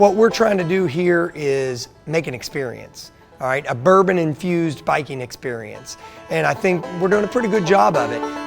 What we're trying to do here is make an experience, all right? A bourbon-infused biking experience. And I think we're doing a pretty good job of it.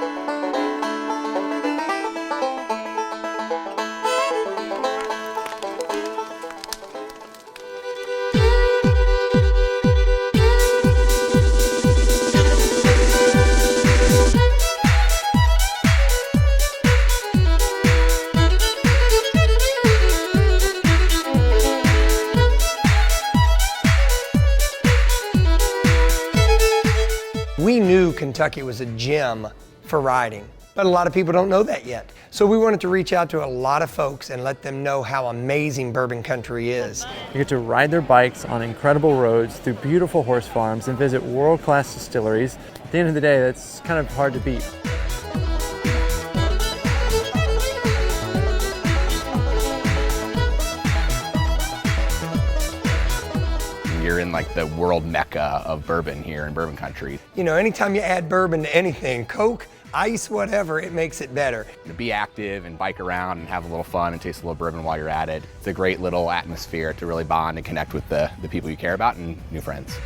We knew Kentucky was a gem for riding, but a lot of people don't know that yet. So we wanted to reach out to a lot of folks and let them know how amazing Bourbon Country is. You get to ride their bikes on incredible roads through beautiful horse farms and visit world-class distilleries. At the end of the day, that's kind of hard to beat. You're in like the world mecca of bourbon here in Bourbon Country. You know, anytime you add bourbon to anything, Coke, ice, whatever, it makes it better. To be active and bike around and have a little fun and taste a little bourbon while you're at it. It's a great little atmosphere to really bond and connect with the people you care about and new friends.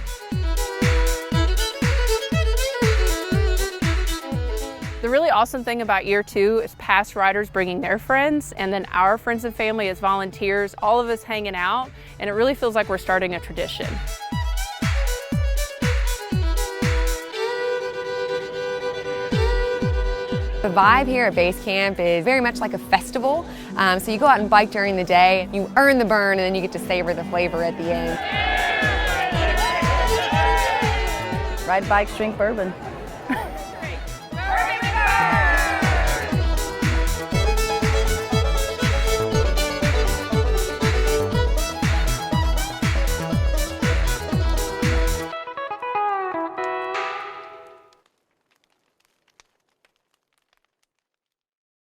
The really awesome thing about year two is past riders bringing their friends, and then our friends and family as volunteers, all of us hanging out, and it really feels like we're starting a tradition. The vibe here at base camp is very much like a festival. So you go out and bike during the day, you earn the burn, and then you get to savor the flavor at the end. Ride bikes, drink bourbon.